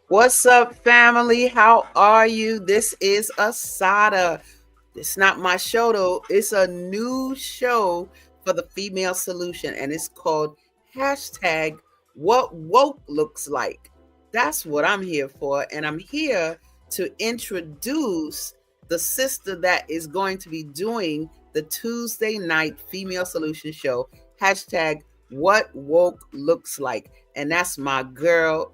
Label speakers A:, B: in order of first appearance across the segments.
A: What's up, family? How are you? This is Asada. It's not my show, though. It's a new show for the female solution, and it's called hashtag What Woke Looks Like. That's what I'm here for, and I'm here to introduce the sister that is going to be doing the Tuesday night female solution show, hashtag What Woke Looks Like. And that's my girl,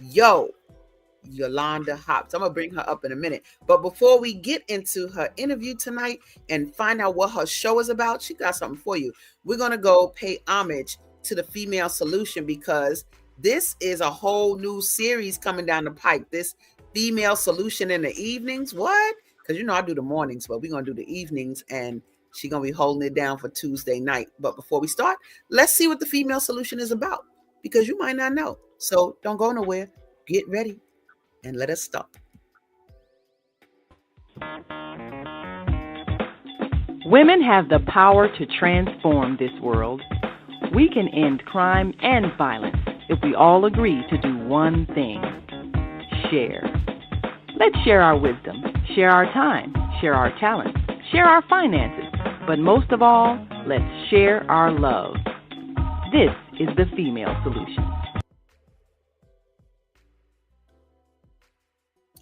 A: Yolunda Hops. I'm going to bring her up in a minute. But before we get into her interview tonight and find out what her show is about, she got something for you. We're going to go pay homage to the female solution because this is a whole new series coming down the pike. This female solution in the evenings. What? Because I do the mornings, but we're going to do the evenings, and she's going to be holding it down for Tuesday night. But before we start, let's see what the female solution is about, because you might not know. So don't go nowhere. Get ready and let us start.
B: Women have the power to transform this world. We can end crime and violence if we all agree to do one thing: share. Let's share our wisdom, share our time, share our talents, share our finances, but most of all, let's share our love. This is the female solution.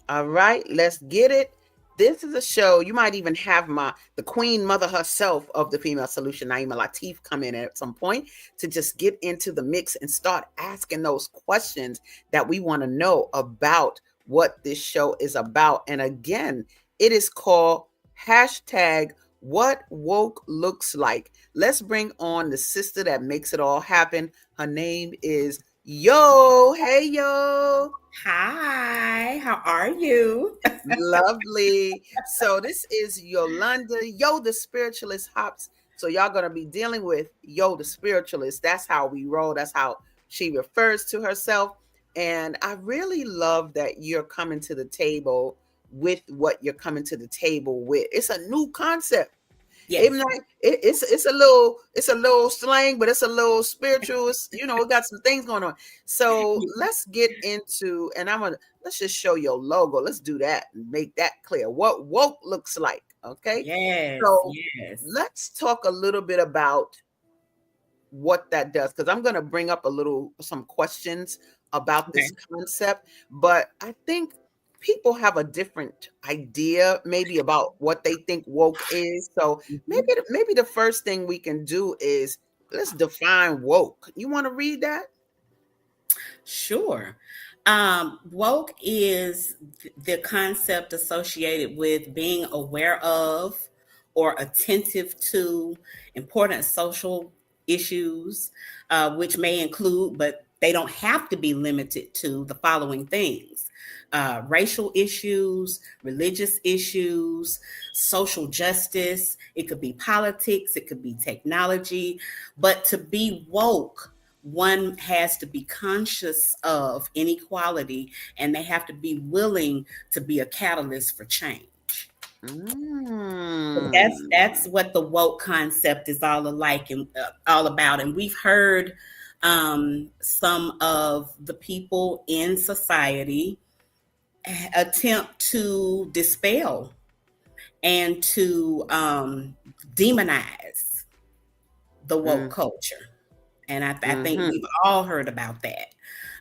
A: All right, let's get it. This is a show. You might even have the queen mother herself of the female solution, Naima Latif, come in at some point to just get into the mix and start asking those questions that we want to know about what this show is about. And again, it is called hashtag What Woke Looks Like. Let's bring on the sister that makes it all happen. Her name is Yo. Hey, Yo.
C: Hi, how are you?
A: Lovely. So this is Yolunda, Yo the Spiritualist Hops. So y'all gonna be dealing with Yo the Spiritualist. That's how we roll. That's how she refers to herself. And I really love that you're coming to the table with what you're coming to the table with. It's a new concept.
C: Yes.
A: Even like it's a little slang, but it's a little spiritual. It got some things going on. So let's get into, and let's just show your logo. Let's do that and make that clear. What woke looks like. Okay.
C: Yes.
A: So
C: yes.
A: let's talk a little bit about what that does, because I'm going to bring up some questions about this concept, but I think people have a different idea maybe about what they think woke is. So maybe the first thing we can do is let's define woke. You want to read that?
C: Sure. Woke is the concept associated with being aware of or attentive to important social issues, which may include, but they don't have to be limited to, the following things: racial issues, religious issues, social justice. It could be politics, it could be technology. But to be woke, one has to be conscious of inequality, and they have to be willing to be a catalyst for change. That's what the woke concept is all alike and all about. And we've heard some of the people in society attempt to dispel and to demonize the woke culture. And I think we've all heard about that.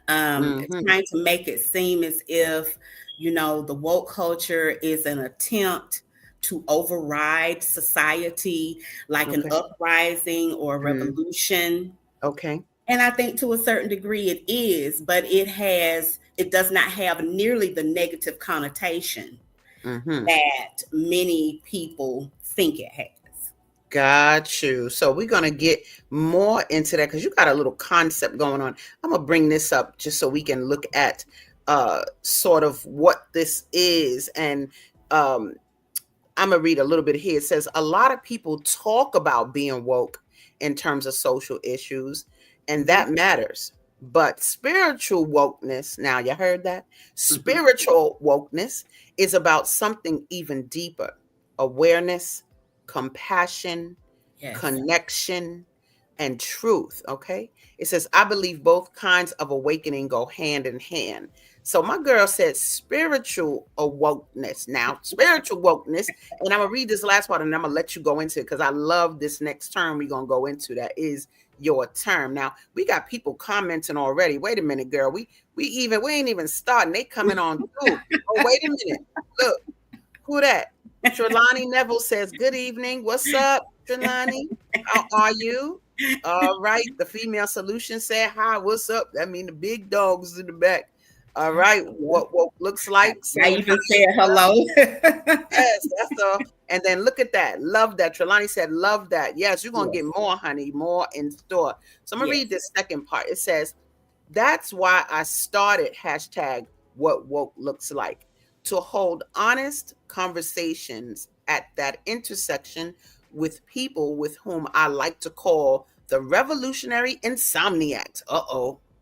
C: Trying to make it seem as if, the woke culture is an attempt to override society, like an uprising or a revolution.
A: Okay.
C: And I think to a certain degree it is, but it does not have nearly the negative connotation that many people think it has.
A: Got you. So we're going to get more into that because you got a little concept going on. I'm going to bring this up just so we can look at sort of what this is. And I'm going to read a little bit here. It says, a lot of people talk about being woke in terms of social issues, and that matters. But spiritual wokeness, now you heard that? Spiritual wokeness is about something even deeper: awareness, compassion, connection, and truth. Okay. It says, I believe both kinds of awakening go hand in hand. So my girl said spiritual awokeness. Now, spiritual wokeness, and I'm gonna read this last part and I'm gonna let you go into it because I love this next term we're gonna go into. That is your term. Now we got people commenting already. Wait a minute, girl. We ain't even starting. They coming on too. Oh, wait a minute. Look, who that? Trelawney Neville says, good evening. What's up, Trelawney? How are you? All right. The female solution said, hi, what's up? That mean the big dogs in the back. All right. What looks like?
C: I even said hello.
A: Yes, that's all. And then look at that. Love that. Trelawney said, love that. Yes, you're going to get more, honey, more in store. So I'm going to read this second part. It says, that's why I started hashtag what woke looks like, to hold honest conversations at that intersection with people with whom I like to call the Revolutionary Insomniacs.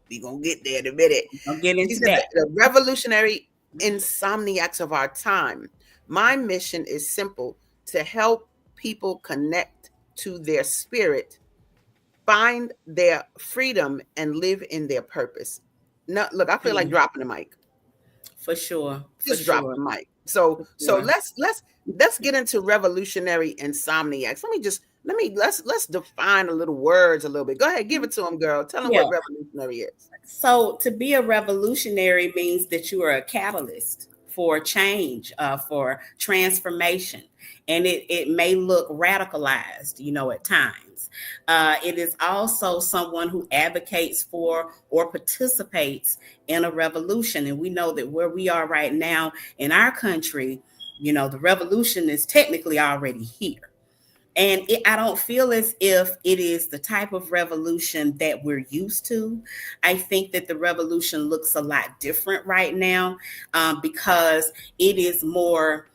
A: We're going to get there in a minute.
C: I'll get into that.
A: The Revolutionary Insomniacs of our time. My mission is simple: to help people connect to their spirit, find their freedom, and live in their purpose. Now, look, I feel like dropping the mic.
C: For sure.
A: Just drop the mic. So let's get into Revolutionary Insomniacs. Let's define a little words a little bit. Go ahead, give it to them, girl. Tell them what revolutionary is.
C: So to be a revolutionary means that you are a catalyst for change, for transformation. And it may look radicalized, at times. It is also someone who advocates for or participates in a revolution. And we know that where we are right now in our country, the revolution is technically already here. And I don't feel as if it is the type of revolution that we're used to. I think that the revolution looks a lot different right now because it is more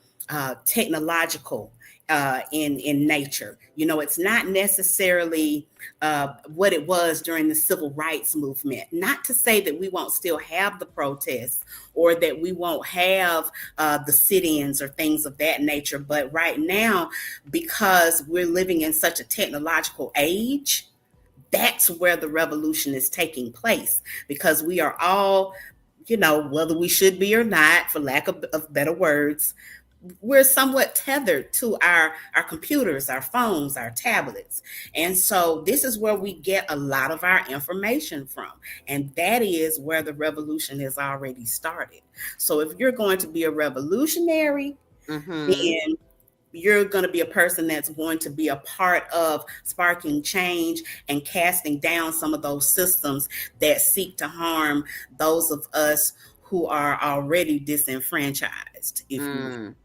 C: technological in nature. It's not necessarily what it was during the civil rights movement. Not to say that we won't still have the protests or that we won't have the sit-ins or things of that nature. But right now, because we're living in such a technological age, that's where the revolution is taking place, because we are all, whether we should be or not, for lack of better words, we're somewhat tethered to our computers, our phones, our tablets. And so this is where we get a lot of our information from. And that is where the revolution has already started. So if you're going to be a revolutionary, then you're going to be a person that's going to be a part of sparking change and casting down some of those systems that seek to harm those of us who are already disenfranchised, if you will.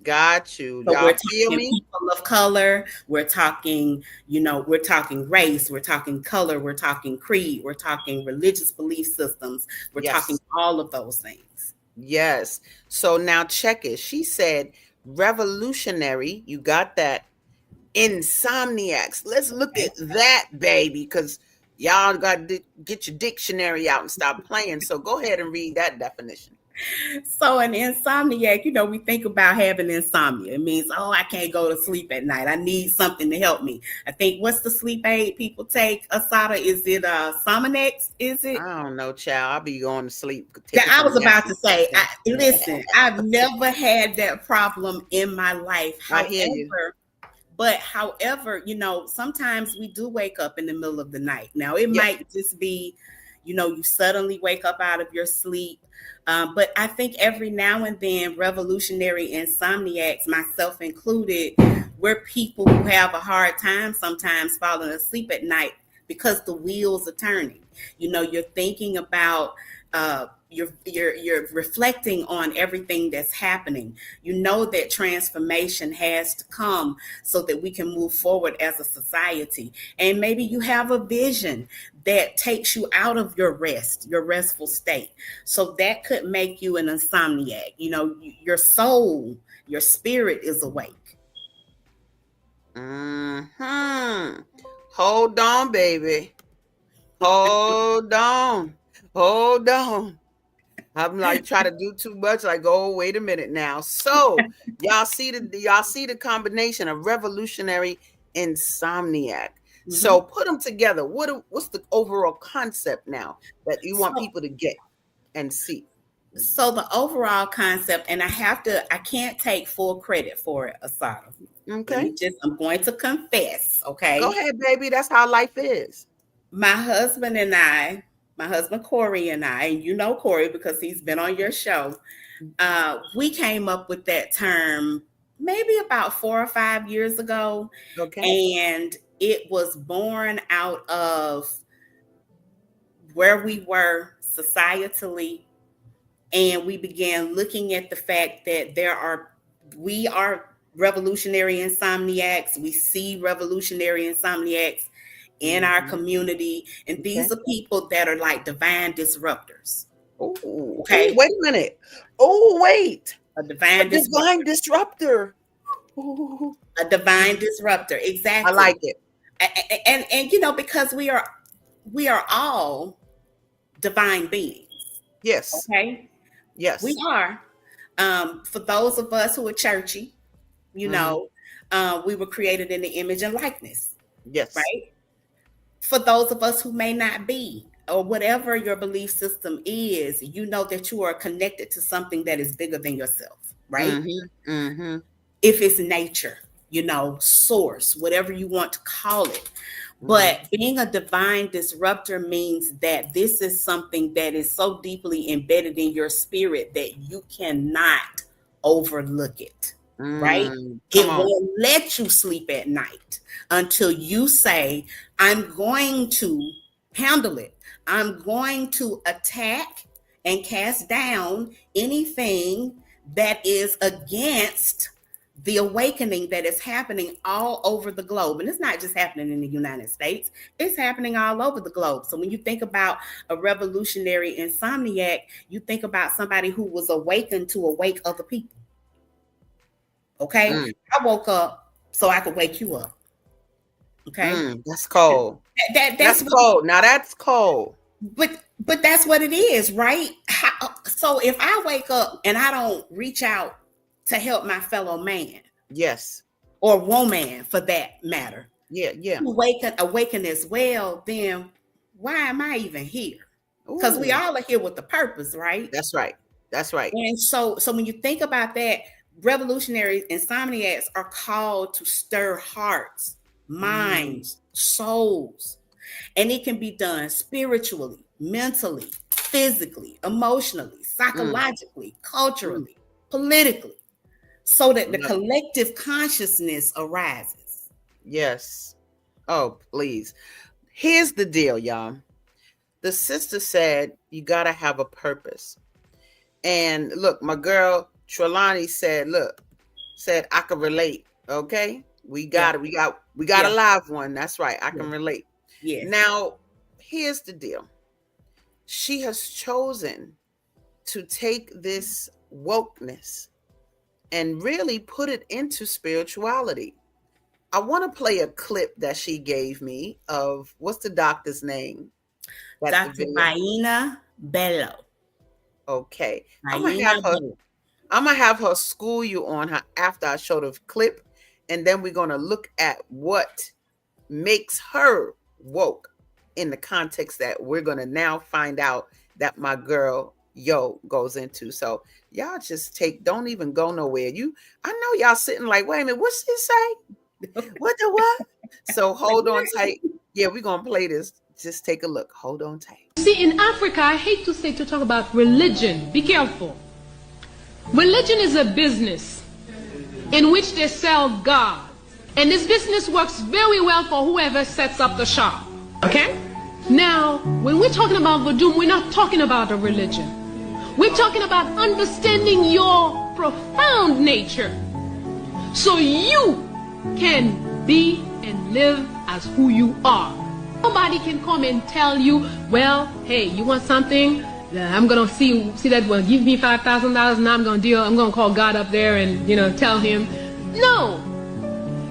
A: Got you.
C: So
A: y'all
C: we're
A: feel
C: talking
A: me?
C: people of color. We're talking, we're talking race. We're talking color. We're talking creed. We're talking religious belief systems. We're talking all of those things.
A: Yes. So now check it. She said revolutionary. You got that? Insomniacs. Let's look at that, baby, because y'all got to get your dictionary out and stop playing. So go ahead and read that definition.
C: So an insomniac, we think about having insomnia. It means, I can't go to sleep at night. I need something to help me. I think, what's the sleep aid people take, Asada? Is it Sominex? Is it?
A: I don't know, child. I'll be going to sleep.
C: I was about to say, listen, I've never had that problem in my life. However, sometimes we do wake up in the middle of the night. Now, it might just be, you suddenly wake up out of your sleep. But I think every now and then, revolutionary insomniacs, myself included, we're people who have a hard time sometimes falling asleep at night because the wheels are turning. You're thinking about, you're reflecting on everything that's happening. That transformation has to come so that we can move forward as a society. And maybe you have a vision that takes you out of your restful state. So that could make you an insomniac. Your soul, your spirit is awake.
A: Hold on, baby. Hold on. I'm like trying to do too much. Like, wait a minute now. So y'all see the combination of revolutionary insomniac. So put them together. What's the overall concept now that you want people to get and see?
C: So the overall concept, and I can't take full credit for it, Asada.
A: Okay.
C: I'm going to confess, okay?
A: Go ahead, baby. That's how life is.
C: My husband Corey and I, and you know Corey because he's been on your show, we came up with that term maybe about 4 or 5 years ago.
A: Okay.
C: And it was born out of where we were societally. And we began looking at the fact that we are revolutionary insomniacs. We see revolutionary insomniacs in our community. And these are people that are like divine disruptors.
A: Ooh, okay. Wait a minute. Oh, wait.
C: A divine
A: disruptor.
C: Ooh. A divine disruptor. Exactly.
A: I like it.
C: And because we are all divine beings.
A: Yes.
C: Okay.
A: Yes.
C: We are. For those of us who are churchy, we were created in the image and likeness.
A: Yes.
C: Right. For those of us who may not be, or whatever your belief system is, you know that you are connected to something that is bigger than yourself. Right. If it's nature, source, whatever you want to call it. But being a divine disruptor means that this is something that is so deeply embedded in your spirit that you cannot overlook it, right? It won't let you sleep at night until you say, I'm going to handle it. I'm going to attack and cast down anything that is against the awakening that is happening all over the globe. And it's not just happening in the United States, it's happening all over the globe. So when you think about a revolutionary insomniac, you think about somebody who was awakened to awake other people. Okay. I woke up so I could wake you up. Okay.
A: That's cold. That's cold. Now that's cold.
C: But that's what it is, right? So if I wake up and I don't reach out to help my fellow man.
A: Yes.
C: Or woman for that matter.
A: Yeah.
C: Awaken as well, then why am I even here? Because we all are here with a purpose, right?
A: That's right.
C: And so when you think about that, revolutionary insomniacs are called to stir hearts, minds, souls. And it can be done spiritually, mentally, physically, emotionally, psychologically, culturally, politically. So that the collective consciousness arises.
A: Yes. Oh, please. Here's the deal, y'all. The sister said, you got to have a purpose. And look, my girl, Trelawney said, I can relate. Okay. We got it. We got a live one. That's right. I can relate.
C: Yeah.
A: Now, here's the deal. She has chosen to take this wokeness and really put it into spirituality. I want to play a clip that she gave me of, what's the doctor's name?
C: Dr. Baina Bello.
A: Okay. I'm gonna have her school you on her after I show the clip, and then we're gonna look at what makes her woke in the context that we're gonna now find out that my girl goes into. So y'all just don't even go nowhere. I know y'all sitting like, wait a minute, what's she say? What the what? So hold on tight. Yeah, we're gonna play this. Just take a look. Hold on tight.
D: See, in Africa, I hate to talk about religion. Be careful. Religion is a business in which they sell God. And this business works very well for whoever sets up the shop. Okay? Now, when we're talking about voodoo, we're not talking about a religion. We're talking about understanding your profound nature so you can be and live as who you are. Nobody can come and tell you, well, hey, you want something? I'm going to see that, well, give me $5,000 and I'm going to call God up there and, tell him. No.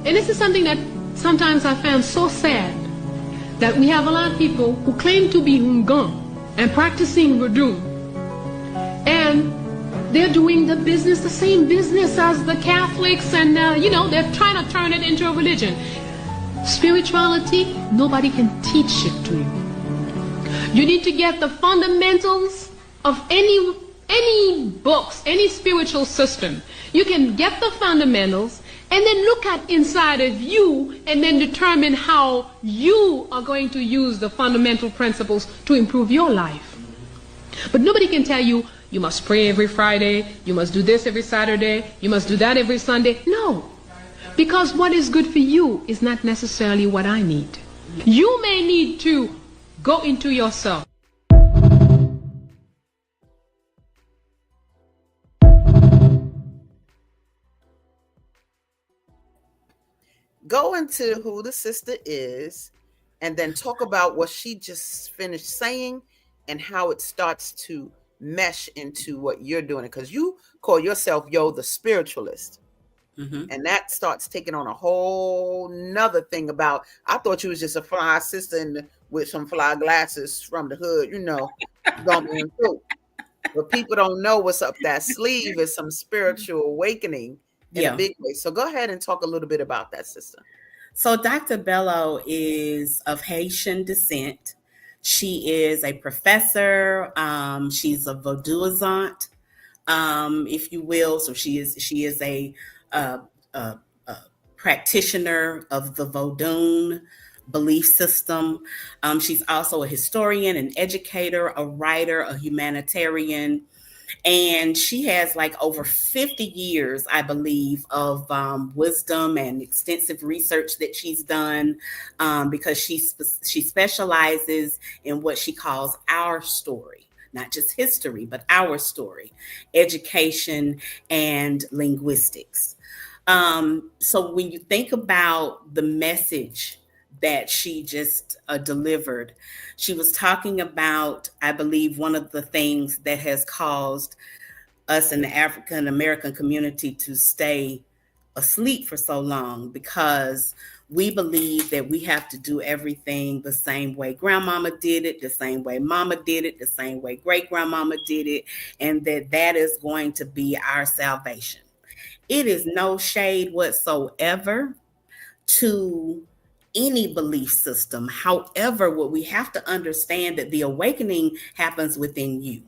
D: And this is something that sometimes I found so sad, that we have a lot of people who claim to be Hungan and practicing voodoo. And they're doing the same business as the Catholics, and they're trying to turn it into a religion. Spirituality, nobody can teach it to you. You need to get the fundamentals of any books, any spiritual system. You can get the fundamentals and then look at inside of you and then determine how you are going to use the fundamental principles to improve your life. But nobody can tell you, you must pray every Friday, you must do this every Saturday, you must do that every Sunday. No, because what is good for you is not necessarily what I need. You may need to go into yourself.
A: Go into who the sister is and then talk about what she just finished saying and how it starts to mesh into what you're doing. Because you call yourself, the spiritualist. Mm-hmm. And that starts taking on a whole nother thing about, I thought you was just a fly sister with some fly glasses from the hood, bumping through. But people don't know what's up that sleeve is some spiritual awakening in a big way. So go ahead and talk a little bit about that, sister.
C: So Dr. Bello is of Haitian descent. She is a professor. She's a voodooisant, if you will. So she is a practitioner of the Vodun belief system. She's also a historian, an educator, a writer, a humanitarian. And she has like over 50 years, I believe, of wisdom and extensive research that she's done, because she specializes in what she calls our story, not just history, but our story, education and linguistics. So when you think about the message that she just delivered, she was talking about, I believe, one of the things that has caused us in the African American community to stay asleep for so long, because we believe that we have to do everything the same way grandmama did it, the same way mama did it, the same way great grandmama did it, and that is going to be our salvation. It is no shade whatsoever to any belief system. However, what we have to understand that the awakening happens within you.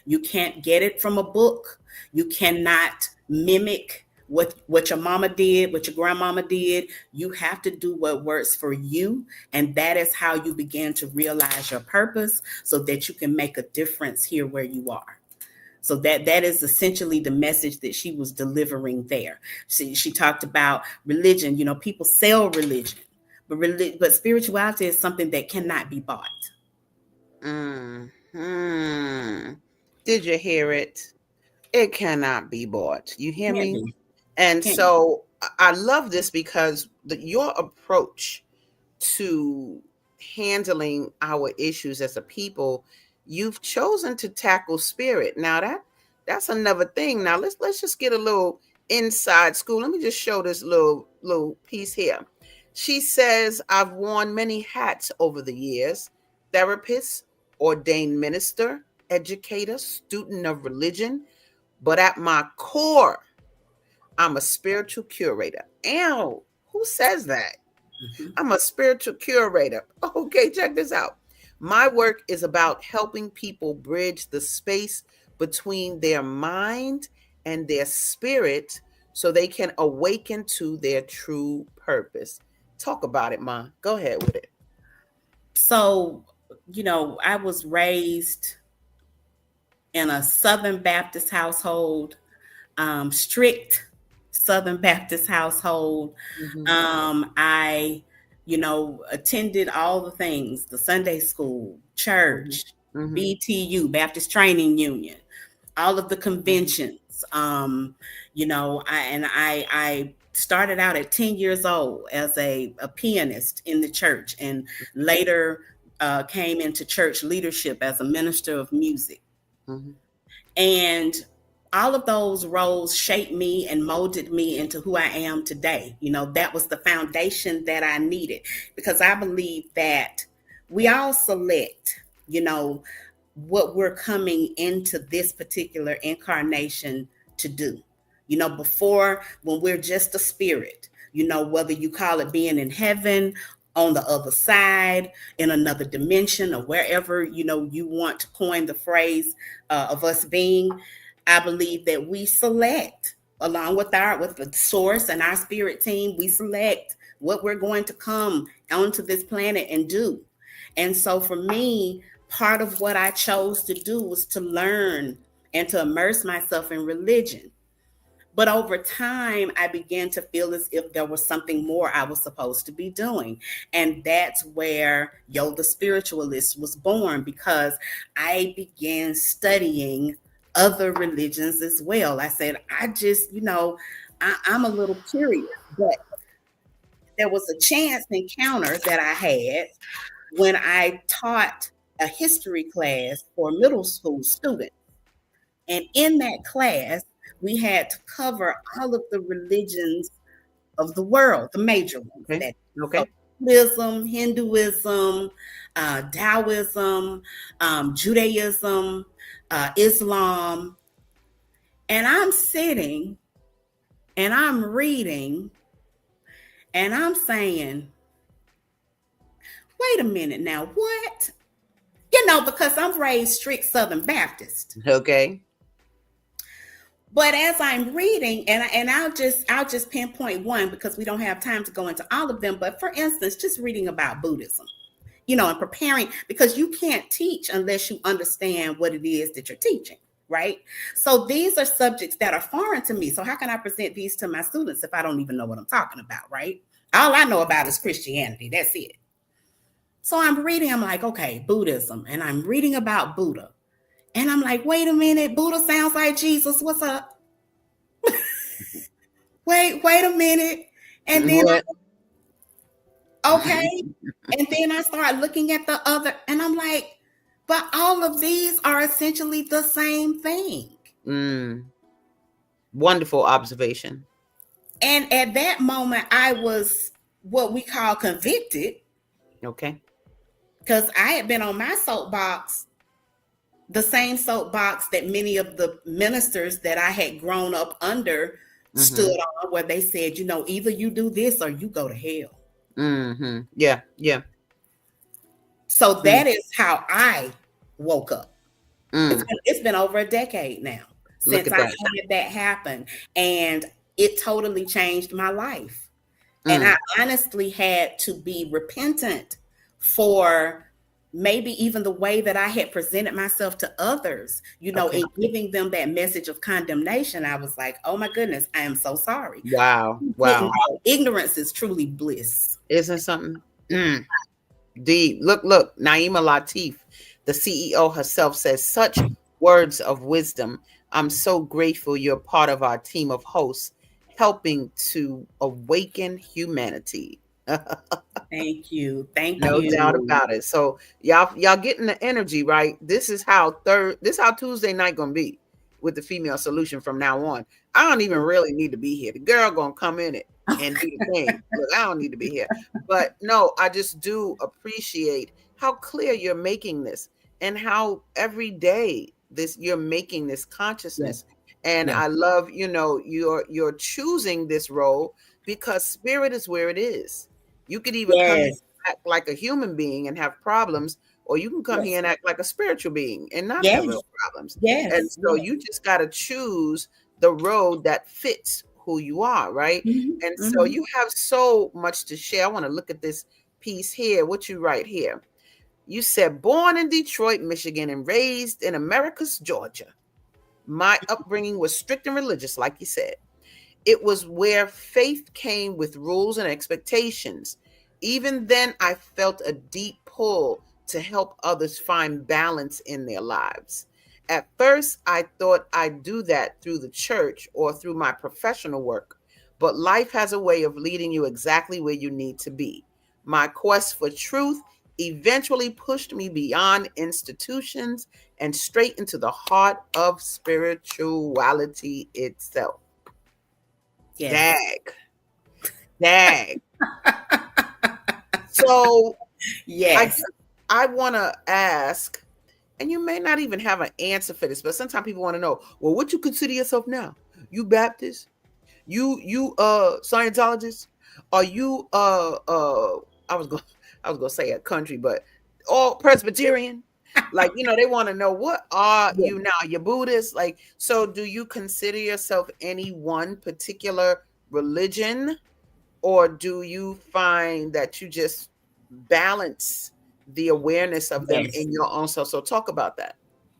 C: You can't get it from a book. You cannot mimic what your mama did, what your grandmama did. You have to do what works for you. And that is how you begin to realize your purpose so that you can make a difference here where you are. So that is essentially the message that she was delivering there. She talked about religion. People sell religion, but spirituality is something that cannot be bought.
A: Mm-hmm. Did you hear it? It cannot be bought. You hear me? And so I love this because your approach to handling our issues as a people, you've chosen to tackle spirit. Now that's another thing. Now let's just get a little inside school. Let me just show this little piece here. She says, I've worn many hats over the years: therapist, ordained minister, educator, student of religion. But at my core, I'm a spiritual curator. Ow, who says that? Mm-hmm. I'm a spiritual curator. Okay, check this out. My work is about helping people bridge the space between their mind and their spirit so they can awaken to their true purpose. Talk about it, Ma. Go ahead with it.
C: So, I was raised in a Southern Baptist household, strict Southern Baptist household. Mm-hmm. I attended all the things: the Sunday school, church, mm-hmm. BTU, Baptist Training Union, all of the conventions. I started out at 10 years old as a pianist in the church, and later came into church leadership as a minister of music. Mm-hmm. And all of those roles shaped me and molded me into who I am today. That was the foundation that I needed, because I believe that we all select, what we're coming into this particular incarnation to do. Before, when we're just a spirit, whether you call it being in heaven, on the other side, in another dimension, or wherever, you want to coin the phrase of us being. I believe that we select, along with the source and our spirit team, we select what we're going to come onto this planet and do. And so for me, part of what I chose to do was to learn and to immerse myself in religion. But over time, I began to feel as if there was something more I was supposed to be doing. And that's where the Spiritualist was born, because I began studying other religions as well. I said, I'm a little curious. But there was a chance encounter that I had when I taught a history class for middle school students. And in that class, we had to cover all of the religions of the world, the major ones.
A: Okay.
C: Buddhism, Hinduism, Taoism, Judaism, Islam. And I'm sitting and I'm reading and I'm saying, wait a minute now, what? Because I'm raised strict Southern Baptist.
A: Okay.
C: But as I'm reading, and I'll just pinpoint one, because we don't have time to go into all of them. But for instance, just reading about Buddhism, and preparing, because you can't teach unless you understand what it is that you're teaching, right? So these are subjects that are foreign to me. So how can I present these to my students if I don't even know what I'm talking about, right? All I know about is Christianity. That's it. So I'm reading, I'm like, okay, Buddhism, and I'm reading about Buddha. And I'm like, wait a minute, Buddha sounds like Jesus. What's up? wait a minute. And then, okay. And then I start looking at the other, and I'm like, but all of these are essentially the same thing.
A: Wonderful observation.
C: And at that moment, I was what we call convicted.
A: Okay.
C: Because I had been on my soapbox, the same soapbox that many of the ministers that I had grown up under stood on, where they said, either you do this or you go to hell.
A: Yeah.
C: So that is how I woke up. It's been over a decade now since I had that happen. And it totally changed my life. And I honestly had to be repentant for maybe even the way that I had presented myself to others, and giving them that message of condemnation. I was like, oh my goodness, I am so sorry.
A: Wow.
C: Ignorance is truly bliss.
A: Isn't something? Deep. Look, Naima Latif, the CEO herself, says such words of wisdom. I'm so grateful you're part of our team of hosts, helping to awaken humanity.
C: Thank you.
A: No doubt about it. So y'all getting the energy, right? This is how Tuesday night gonna be with the Female Solution from now on. I don't even really need to be here. The girl gonna come in it and do the thing. Look, I don't need to be here. But no, I just do appreciate how clear you're making this, and how every day you're making this consciousness. And I love, you're choosing this role because spirit is where it is. You could either come here and act like a human being and have problems, or you can come here and act like a spiritual being and not have real problems. And so you just got to choose the road that fits who you are, right? And so you have so much to share. I want to look at this piece here. What you write here. You said, born in Detroit, Michigan, and raised in America's Georgia. My upbringing was strict and religious, like you said. It was where faith came with rules and expectations. Even then, I felt a deep pull to help others find balance in their lives. At first, I thought I'd do that through the church or through my professional work, but life has a way of leading you exactly where you need to be. My quest for truth eventually pushed me beyond institutions and straight into the heart of spirituality itself. Dag. So I want to ask, and you may not even have an answer for this, but sometimes people want to know, well, what you consider yourself now? You Baptist? You Scientologist? Are you I was gonna say a country, but all Presbyterian? Like, they want to know, what are
C: Yeah.
A: you now? You're Buddhist? Like, so do you consider yourself any one particular religion, or do you find that you just balance the awareness of them
C: Yes.
A: in your own self? So talk about that.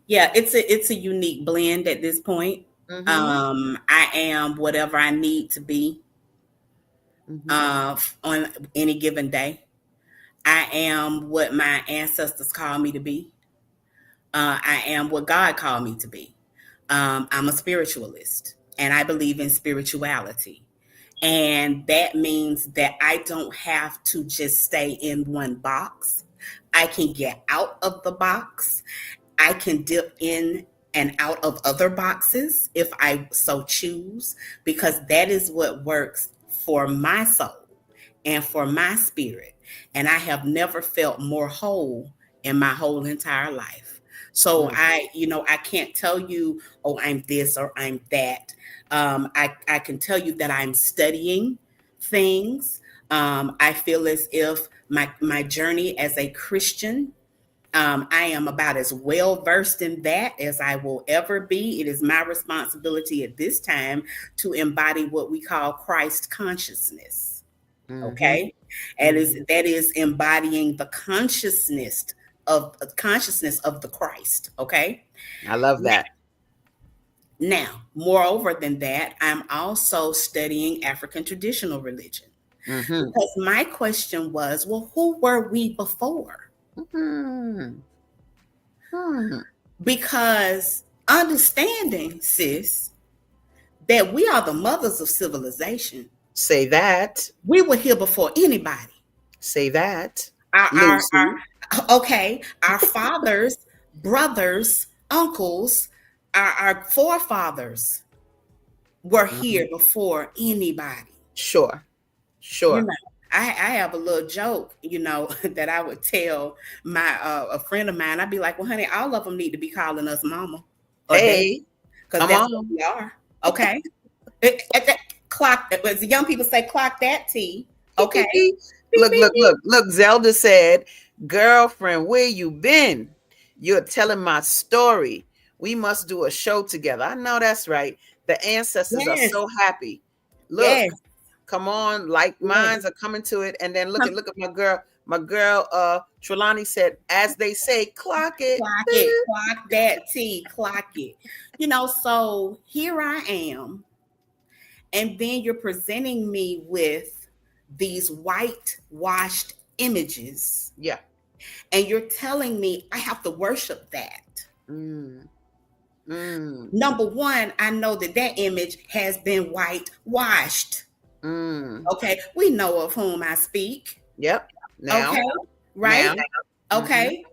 C: Yeah, it's a unique blend at this point.
A: Mm-hmm.
C: I am whatever I need to be on any given day. I am what my ancestors call me to be. I am what God called me to be. I'm a spiritualist, and I believe in spirituality. And that means that I don't have to just stay in one box. I can get out of the box. I can dip in and out of other boxes if I so choose, because that is what works for my soul and for my spirit. And I have never felt more whole in my whole entire life. So I can't tell you, oh, I'm this or I'm that. I can tell you that I'm studying things. I feel as if my journey as a Christian, I am about as well versed in that as I will ever be. It is my responsibility at this time to embody what we call Christ consciousness. Okay, and that is embodying the consciousness of the Christ. Okay,
A: I love that.
C: now, moreover than that, I'm also studying African traditional religion, because my question was, well, who were we before? Because understanding, sis, that we are the mothers of civilization.
A: Say that.
C: We were here before anybody.
A: Say that.
C: Our fathers, brothers, uncles, our forefathers were here before anybody.
A: Sure.
C: I have a little joke, that I would tell my a friend of mine. I'd be like, well, honey, all of them need to be calling us mama or
A: Hey,
C: because that's what we are. Okay. Clock, as the young people say, clock that T. Okay.
A: Look. Zelda said, girlfriend, where you been? You're telling my story. We must do a show together. I know that's right. The ancestors are so happy. Look, come on, like minds are coming to it. And then look at my girl. My girl, Trelawney said, as they say, clock it.
C: Clock that T, clock it. So here I am. And then you're presenting me with these whitewashed images.
A: Yeah.
C: And you're telling me I have to worship that. Number one, I know that image has been whitewashed. Okay. We know of whom I speak.
A: Yep. Now.
C: Okay. Right?
A: Now.
C: Okay.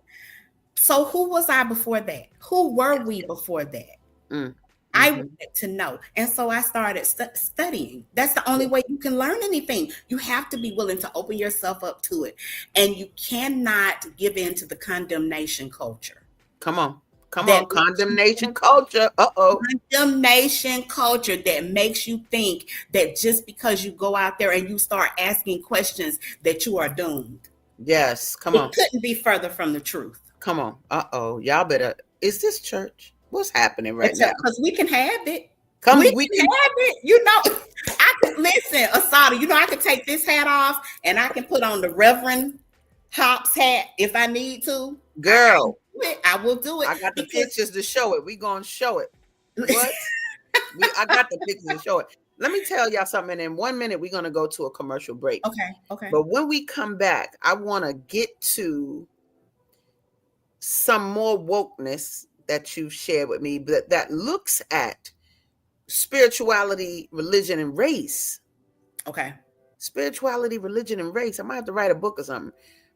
C: So who was I before that? Who were we before that? I wanted to know. And so I started studying. That's the only way you can learn anything. You have to be willing to open yourself up to it. And you cannot give in to the condemnation culture.
A: Come on. Condemnation culture.
C: Condemnation culture that makes you think that just because you go out there and you start asking questions that you are doomed.
A: Yes. Come on.
C: It couldn't be further from the truth.
A: Come on. Y'all better. Is this church? What's happening right now?
C: Because we can have it.
A: We
C: can have it. I can listen, Asada. I can take this hat off and I can put on the Reverend Hops hat if I need to.
A: Girl,
C: I will do it.
A: I got the pictures to show it. We gonna show it. What? I got the pictures to show it. Let me tell y'all something. In 1 minute, we're gonna go to a commercial break.
C: Okay.
A: But when we come back, I want to get to some more wokeness that you've shared with me, but that looks at spirituality, religion, and race.
C: Okay.
A: Spirituality, religion, and race. I might have to write a book or something,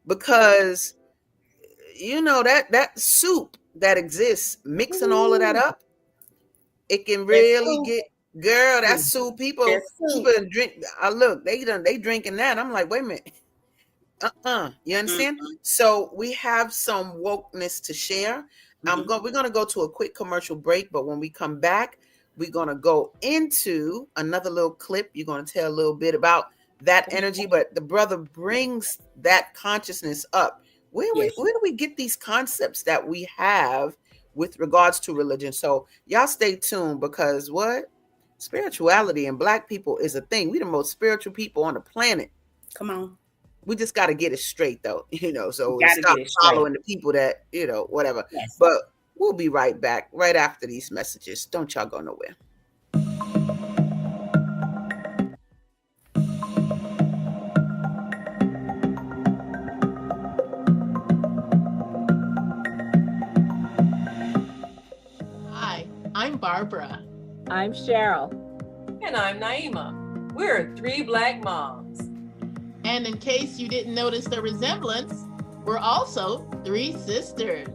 A: because that soup that exists, mixing all of that up, it can really get, girl, that soup. People drink. Look, they drinking that. I'm like, wait a minute. You understand? So we have some wokeness to share. We're going to go to a quick commercial break, but when we come back, we're going to go into another little clip. You're going to tell a little bit about that energy, but the brother brings that consciousness up. Where do we get these concepts that we have with regards to religion? So y'all stay tuned, because spirituality and Black people is a thing. We the most spiritual people on the planet.
C: Come on.
A: We just got to get it straight, though, so
C: Gotta
A: stop
C: get it straight.
A: following the people that, whatever.
C: Yes.
A: But we'll be right back right after these messages. Don't y'all go nowhere.
E: Hi, I'm Barbara.
B: I'm Cheryl.
F: And I'm Naima. We're 3 Black moms.
E: And in case you didn't notice the resemblance, we're also 3 sisters.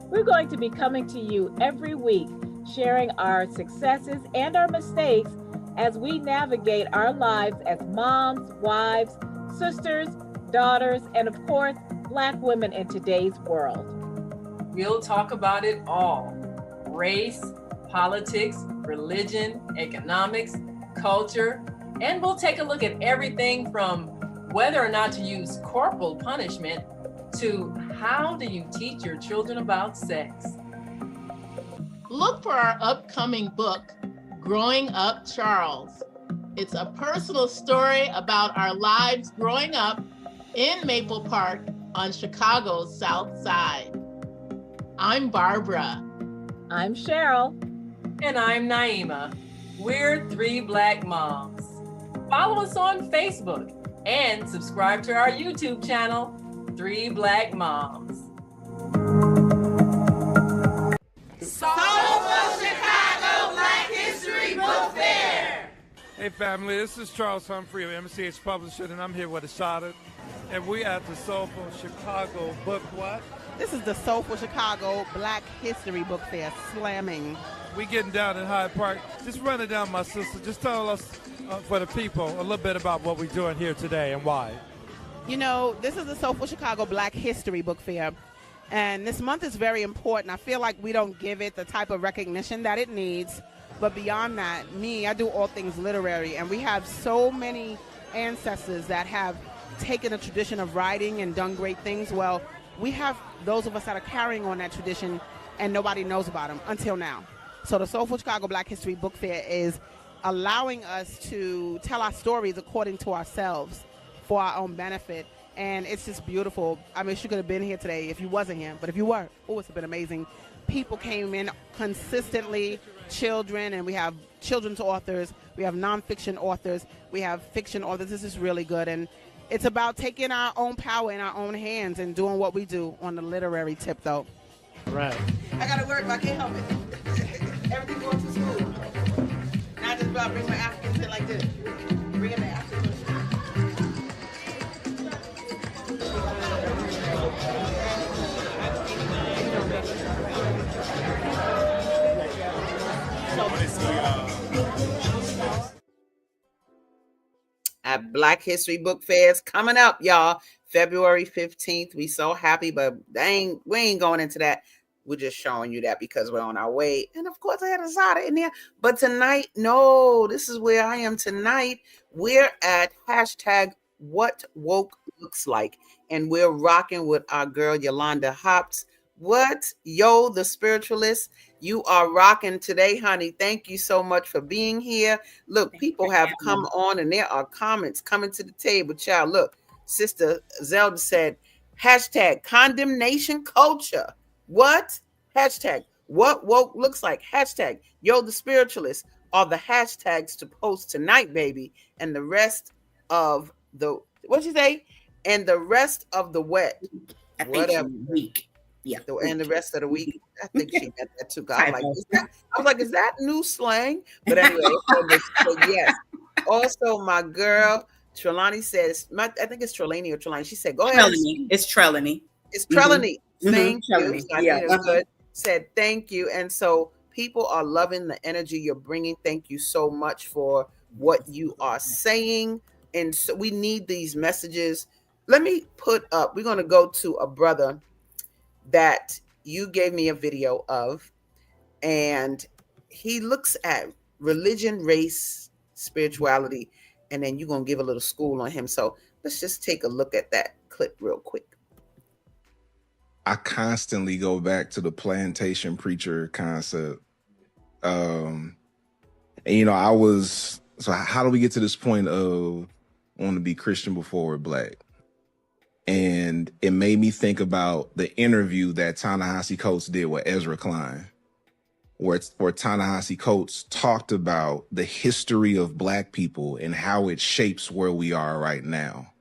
B: We're going to be coming to you every week, sharing our successes and our mistakes as we navigate our lives as moms, wives, sisters, daughters, and of course, Black women in today's world.
F: We'll talk about it all: race, politics, religion, economics, culture, and we'll take a look at everything from whether or not to use corporal punishment to how do you teach your children about sex.
E: Look for our upcoming book, Growing Up Charles. It's a personal story about our lives growing up in Maple Park on Chicago's South Side. I'm Barbara.
B: I'm Cheryl.
F: And I'm Naima. We're 3 Black moms. Follow us on Facebook and subscribe to our YouTube channel, 3 Black Moms.
G: Soulful Chicago Black History Book Fair.
H: Hey family, this is Charles Humphrey of MCH Publishing, and I'm here with Asada, and we at the Soulful Chicago Book what?
I: This is the Soulful Chicago Black History Book Fair, slamming.
H: We getting down in Hyde Park. Just run it down, my sister. Just tell us, for the people, a little bit about what we're doing here today and why.
I: This is the Soulful Chicago Black History Book Fair, and this month is very important. I feel like we don't give it the type of recognition that it needs, but beyond that, I do all things literary, and we have so many ancestors that have taken the tradition of writing and done great things. Well, we have those of us that are carrying on that tradition, and nobody knows about them until now. So the Soulful Chicago Black History Book Fair is allowing us to tell our stories according to ourselves for our own benefit. And it's just beautiful. I mean, she could have been here today if you wasn't here, but if you were, it's been amazing. People came in consistently, children, and we have children's authors, we have nonfiction authors, we have fiction authors. This is really good. And it's about taking our own power in our own hands and doing what we do on the literary tip, though.
H: Right.
A: I gotta work, but I can't help it. Everything going too smooth. Now I just about bring my African shit like this. Bring in the African shit. At Black History Book Fairs coming up, y'all, February 15th. We so happy, but we ain't going into that. We're just showing you that because we're on our way. And of course, I had Asada in there. But tonight, no, this is where I am tonight. We're at #WhatWokeLooksLike. And we're rocking with our girl, Yolunda Hops. The Spiritualist. You are rocking today, honey. Thank you so much for being here. Look, people have come on and there are comments coming to the table. Child, look, Sister Zelda said, #condemnation culture. What? What woke looks like. The Spiritualist are the hashtags to post tonight, baby. And the rest of the, what'd you say? And the rest of the wet.
C: I think week. Yeah.
A: And the rest of the week. I think she meant that too. I was like, is that new slang? But anyway, so yes. Also, my girl, Trelawney says, I think it's Trelawney or Trelawney. She said, go ahead.
C: It's Trelawney.
A: It's Trelawney.
C: Mm-hmm.
A: Thank you.
C: So yeah.
A: Good. Said thank you. And so people are loving the energy you're bringing. Thank you so much for what you are saying. And so we need these messages. Let me put up, we're going to go to a brother that you gave me a video of, and he looks at religion, race, spirituality, and then you're going to give a little school on him. So let's just take a look at that clip real quick.
J: I constantly go back to the plantation preacher concept. And, you know, so how do we get to this point of want to be Christian before we're black? And it made me think about the interview that Ta-Nehisi Coates did with Ezra Klein, where Ta-Nehisi Coates talked about the history of black people and how it shapes where we are right now.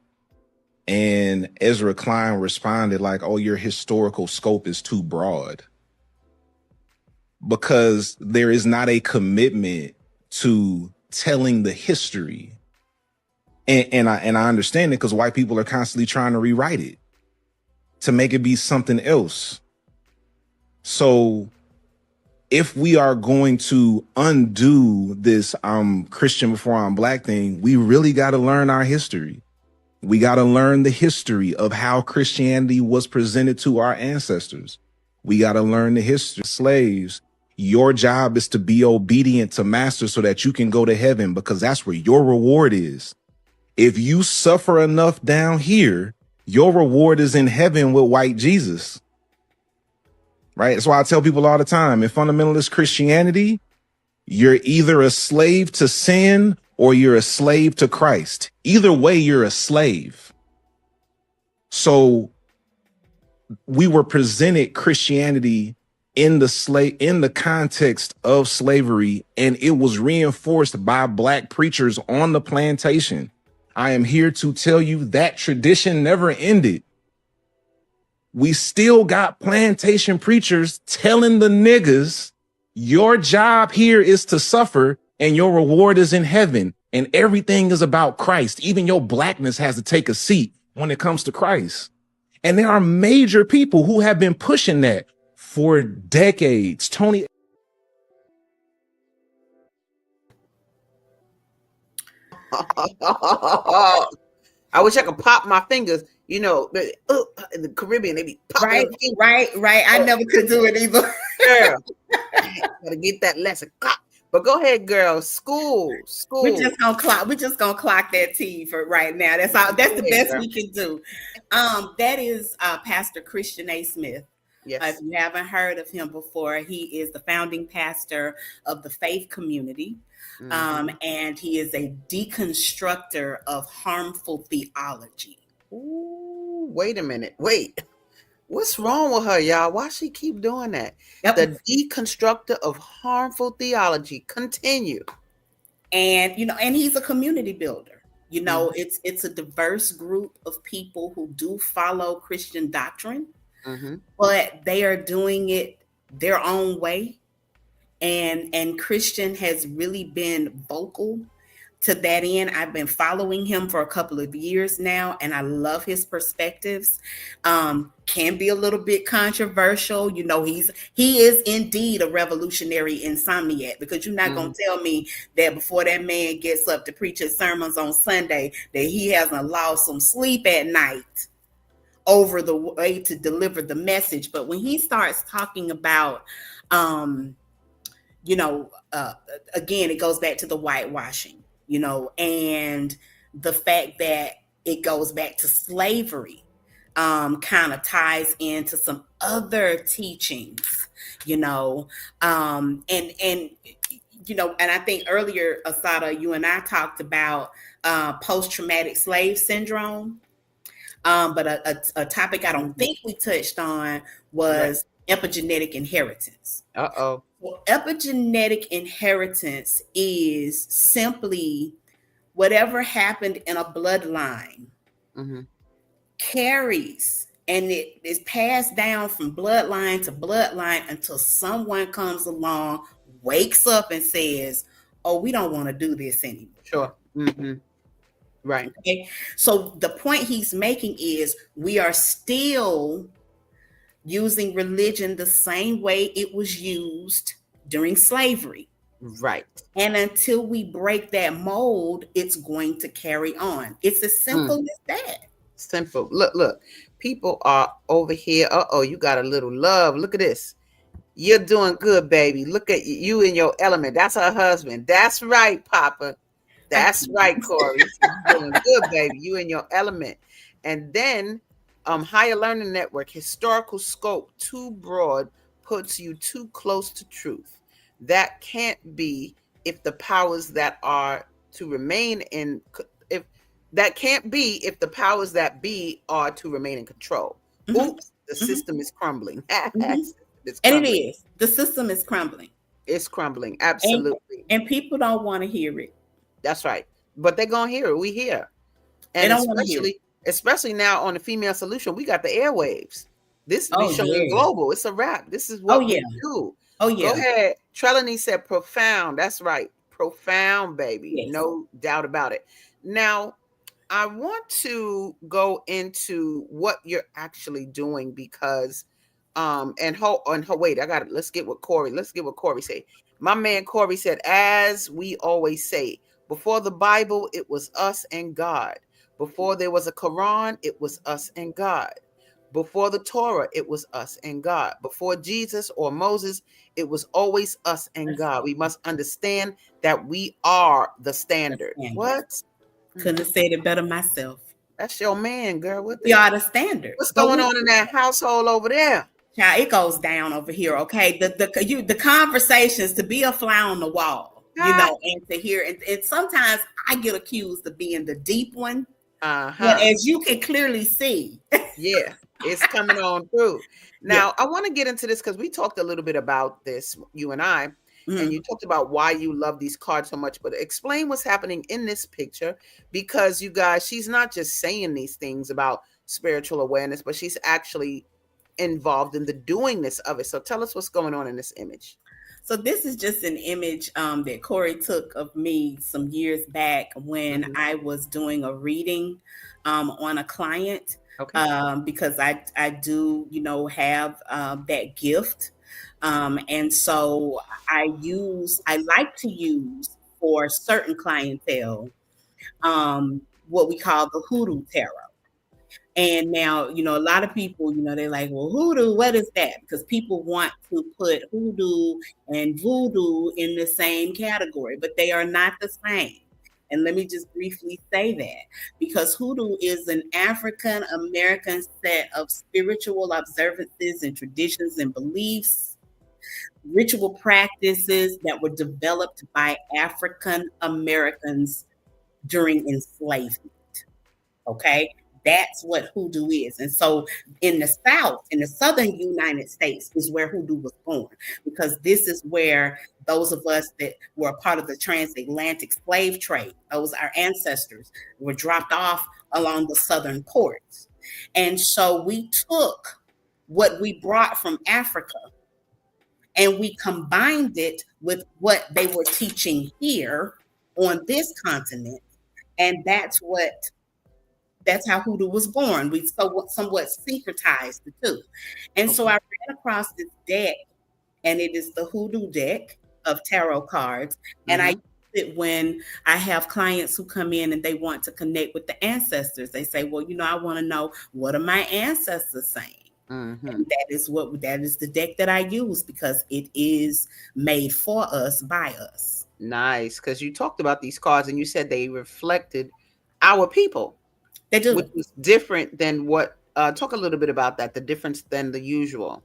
J: And Ezra Klein responded like, oh, your historical scope is too broad, because there is not a commitment to telling the history. And I understand it, because white people are constantly trying to rewrite it to make it be something else. So if we are going to undo this I'm Christian before I'm black thing, we really got to learn our history. We got to learn the history of how Christianity was presented to our ancestors. We got to learn the history of slaves. Your job is to be obedient to master so that you can go to heaven, because that's where your reward is. If you suffer enough down here, your reward is in heaven with white Jesus. Right? That's why I tell people all the time, in fundamentalist Christianity, you're either a slave to sin or you're a slave to Christ. Either way, you're a slave. So we were presented Christianity in the context of slavery, and it was reinforced by black preachers on the plantation. I am here to tell you that tradition never ended. We still got plantation preachers telling the niggas, your job here is to suffer and your reward is in heaven, and everything is about Christ. Even your blackness has to take a seat when it comes to Christ. And there are major people who have been pushing that for decades. Tony.
A: I wish I could pop my fingers. You know, in the Caribbean, they be popping.
C: Right. I never could do it either.
A: Girl, gotta get that lesson. But go ahead, girl. School.
C: We're just gonna clock that T for right now. That's the best we can do. That is Pastor Christian A. Smith.
A: Yes.
C: If you haven't heard of him before, he is the founding pastor of the faith community. And he is a deconstructor of harmful theology.
A: Ooh, wait a minute. What's wrong with her, y'all? Why she keep doing that? Yep. The deconstructor of harmful theology. Continue.
C: And, you know, and he's a community builder. You know, it's a diverse group of people who do follow Christian doctrine, but they are doing it their own way. And Christian has really been vocal to that end. I've been following him for a couple of years now, and I love his perspectives. Can be a little bit controversial. You know, he is indeed a revolutionary insomniac, because you're not going to tell me that before that man gets up to preach his sermons on Sunday that he hasn't lost some sleep at night over the way to deliver the message. But when he starts talking about, you know, again, it goes back to the whitewashing, you know, and the fact that it goes back to slavery, kind of ties into some other teachings, you know, and you know, and I think earlier, Asada, you and I talked about post-traumatic slave syndrome, but a topic I don't think we touched on was epigenetic inheritance.
A: Well,
C: epigenetic inheritance is simply whatever happened in a bloodline carries, and it is passed down from bloodline to bloodline until someone comes along, wakes up and says, oh, we don't want to do this anymore.
A: Sure. Right.
C: Okay. So the point he's making is we are still using religion the same way it was used during slavery.
A: Right.
C: And until we break that mold, it's going to carry on. It's as simple as that.
A: Simple. Look, people are over here. You got a little love. Look at this. You're doing good, baby. Look at you in your element. That's her husband. That's right, Papa. That's right, Corey. You're doing good, baby. You in your element. And then Higher Learning Network, historical scope too broad puts you too close to truth. That can't be if the powers that are to remain in if that can't be if the powers that be are to remain in control. Oops, the system is crumbling. It's
C: And
A: crumbling.
C: it is. The system is crumbling.
A: It's crumbling. Absolutely.
C: And people don't want to hear it.
A: That's right. But they're gonna hear it. We hear. And
C: They don't want to hear it.
A: especially now on the Female Solution, we got the airwaves. This is showing global. It's a wrap. This is what we do.
C: Oh yeah.
A: Go ahead. Trelawney said profound. That's right. Profound, baby.
C: Yes.
A: No doubt about it. Now, I want to go into what you're actually doing because wait, let's get what Corey say. My man Corey said, as we always say, before the Bible, it was us and God. Before there was a Quran, it was us and God. Before the Torah, it was us and God. Before Jesus or Moses, it was always us and God. We must understand that we are the standard. What?
C: Couldn't have said it better myself.
A: That's your man, girl.
C: We are the standard.
A: What's going on in that household over there?
C: Child, it goes down over here, okay? The conversations, to be a fly on the wall, and to hear, and sometimes I get accused of being the deep one. But as you can clearly see.
A: Yeah, it's coming on through. Now, I want to get into this because we talked a little bit about this, you and I, and you talked about why you love these cards so much, but explain what's happening in this picture, because you guys, she's not just saying these things about spiritual awareness, but she's actually involved in the doingness of it. So tell us what's going on in this image.
C: So this is just an image that Corey took of me some years back when I was doing a reading on a client, because I do, have that gift. And so I like to use for certain clientele what we call the hoodoo tarot. And now, a lot of people, they're like, well, hoodoo, what is that? Because people want to put hoodoo and voodoo in the same category, but they are not the same. And let me just briefly say that, because hoodoo is an African American set of spiritual observances and traditions and beliefs, ritual practices that were developed by African Americans during enslavement. Okay? That's what hoodoo is. And so in the South, in the Southern United States, is where hoodoo was born, because this is where those of us that were a part of the transatlantic slave trade, our ancestors, were dropped off along the southern ports. And so we took what we brought from Africa and we combined it with what they were teaching here on this continent. And that's how hoodoo was born. We somewhat syncretized the two. And so I ran across this deck, and it is the hoodoo deck of tarot cards. And I use it when I have clients who come in and they want to connect with the ancestors. They say, well, I want to know, what are my ancestors saying? And that is the deck that I use, because it is made for us, by us.
A: Nice. Because you talked about these cards and you said they reflected our people.
C: They do.
A: Which is different than what, talk a little bit about that, the difference than the usual.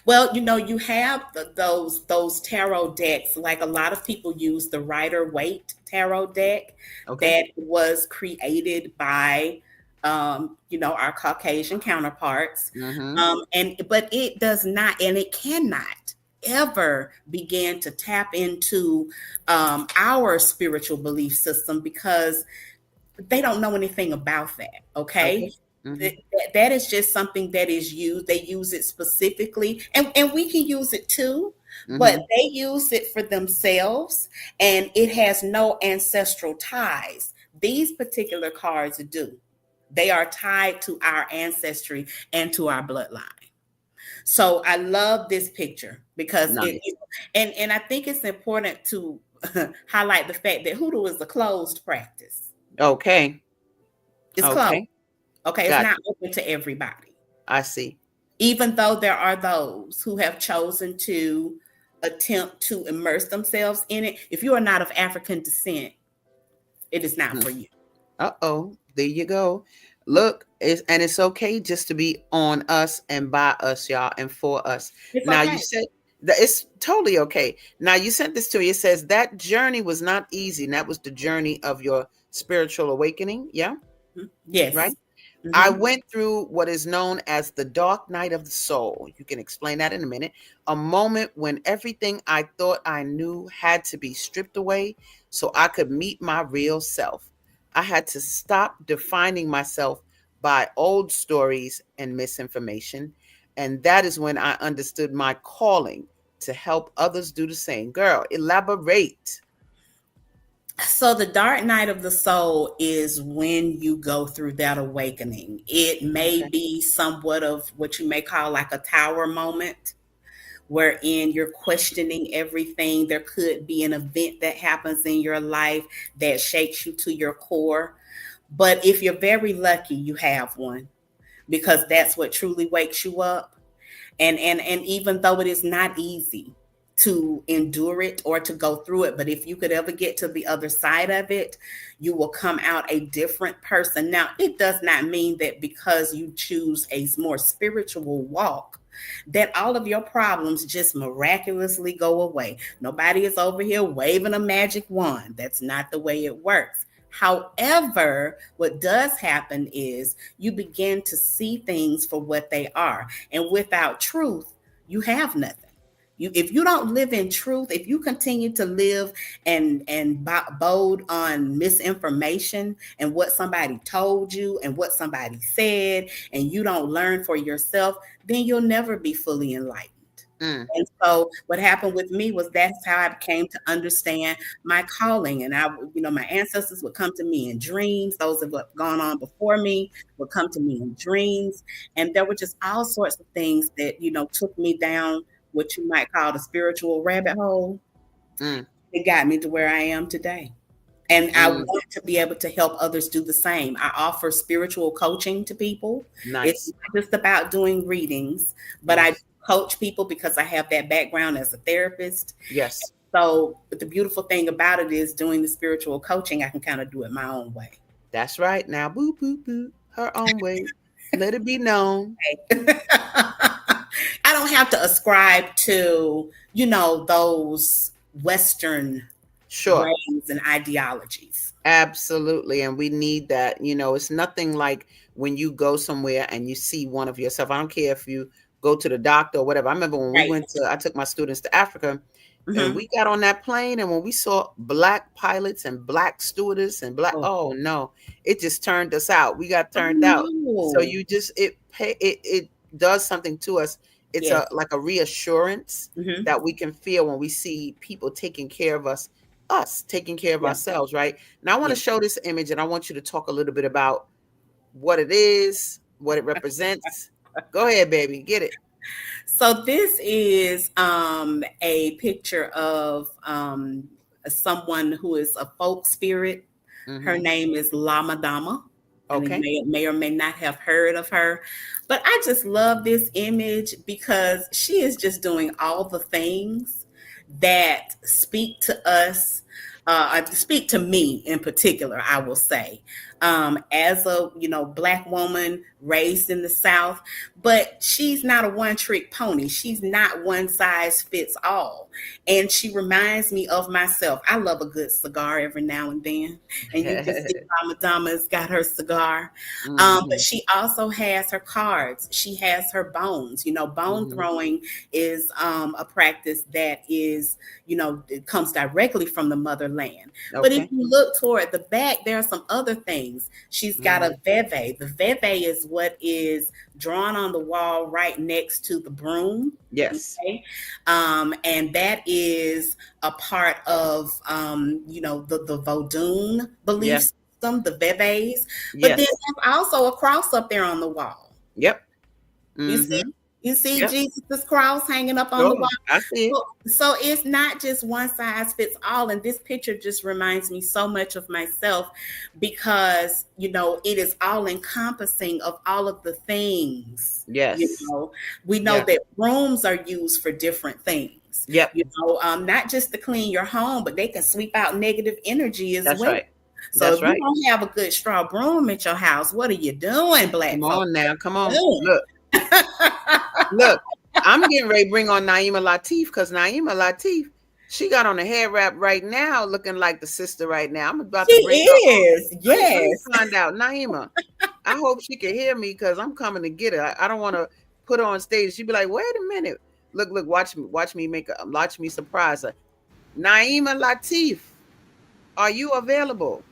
C: Well, you have those tarot decks, like a lot of people use the Rider-Waite tarot deck that was created by, our Caucasian counterparts. But it does not, and it cannot ever begin to tap into our spiritual belief system, because they don't know anything about that. Okay. That is just something that is used. They use it specifically, and we can use it too, but they use it for themselves, and it has no ancestral ties. These particular cards do. They are tied to our ancestry and to our bloodline. So I love this picture because and I think it's important to highlight the fact that hoodoo is a closed practice.
A: Okay.
C: It's closed. Okay. It's not open to everybody.
A: I see.
C: Even though there are those who have chosen to attempt to immerse themselves in it. If you are not of African descent, It is not for you.
A: Uh-oh, there you go. Look, it's okay just to be on us and by us, y'all, and for us.
C: It's
A: Now
C: okay.
A: you said that it's totally okay. Now you sent this to me. It says that journey was not easy. And that was the journey of your spiritual awakening. Yeah.
C: Yes.
A: Right. I went through what is known as the dark night of the soul. You can explain that in a minute. A moment when everything I thought I knew had to be stripped away so I could meet my real self. I had to stop defining myself by old stories and misinformation. And that is when I understood my calling to help others do the same. Girl, elaborate.
C: So the dark night of the soul is when you go through that awakening. It may be somewhat of what you may call like a tower moment, wherein you're questioning everything. There could be an event that happens in your life that shakes you to your core. But if you're very lucky, you have one, because that's what truly wakes you up. And even though it is not easy to endure it or to go through it, but if you could ever get to the other side of it, you will come out a different person. Now, it does not mean that because you choose a more spiritual walk, that all of your problems just miraculously go away. Nobody is over here waving a magic wand. That's not the way it works. However, what does happen is you begin to see things for what they are. And without truth, you have nothing. If you don't live in truth, if you continue to live and bode on misinformation and what somebody told you and what somebody said, and you don't learn for yourself, then you'll never be fully enlightened. And so what happened with me was that's how I came to understand my calling. And my ancestors would come to me in dreams. Those that have gone on before me would come to me in dreams. And there were just all sorts of things that, took me down what you might call the spiritual rabbit hole. It got me to where I am today. And I want to be able to help others do the same. I offer spiritual coaching to people.
A: Nice.
C: It's not just about doing readings, but I coach people because I have that background as a therapist.
A: Yes.
C: So, but the beautiful thing about it is doing the spiritual coaching, I can kind of do it my own way.
A: That's right. Now, boo, boo, boo, her own way. Let it be known.
C: I don't have to ascribe to, those Western ways and ideologies.
A: Absolutely. And we need that. It's nothing like when you go somewhere and you see one of yourself. I don't care if you go to the doctor or whatever. I remember when I took my students to Africa and we got on that plane, and when we saw black pilots and black stewardess and oh no, it just turned us out. We got turned out. So you just, it does something to us. It's like a reassurance that we can feel when we see people taking care of us taking care of ourselves. Right now, I want to show this image, and I want you to talk a little bit about what it is, what it represents. Go ahead, baby, get it.
C: So this is a picture of someone who is a folk spirit. Her name is Lama Dama. Okay. You may or may not have heard of her, but I just love this image because she is just doing all the things that speak to us, speak to me in particular, I will say, as a, Black woman raised in the South, but she's not a one-trick pony. She's not one size fits all. And she reminds me of myself. I love a good cigar every now and then. And you can see Dama's got her cigar. But she also has her cards. She has her bones. Bone throwing is a practice that is, it comes directly from the motherland. Okay. But if you look toward the back, there are some other things. She's got a veve. The veve is what is drawn on the wall right next to the broom.
A: Yes.
C: Okay? And that is a part of, the Vodun belief system, the veves. But then there's also a cross up there on the wall.
A: Yep.
C: You see Jesus' cross hanging up on the wall.
A: I see it.
C: So it's not just one size fits all. And this picture just reminds me so much of myself because, it is all encompassing of all of the things.
A: Yes.
C: We know that brooms are used for different things.
A: Yep.
C: Not just to clean your home, but they can sweep out negative energy as well. Right. So
A: That's
C: if
A: right.
C: you don't have a good straw broom at your house, what are you doing, Black
A: Come
C: folks?
A: on now. Come on.
C: Doing?
A: Look, I'm getting ready to bring on Naima Latif because Naima Latif, she got on a hair wrap right now, looking like the sister right now. I'm about to bring her on.
C: She is.
A: Let me
C: Yes.
A: find out. Naima, I hope she can hear me because I'm coming to get her. I don't want to put her on stage. She'd be like, wait a minute. Look, watch me surprise her. Naima Latif, are you available?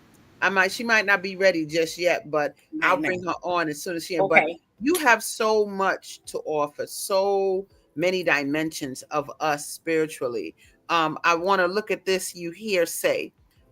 A: She might not be ready just yet, but I'll bring her on as soon as she. But
C: Okay.
A: you have so much to offer, so many dimensions of us spiritually. I want to look at this. You hear say,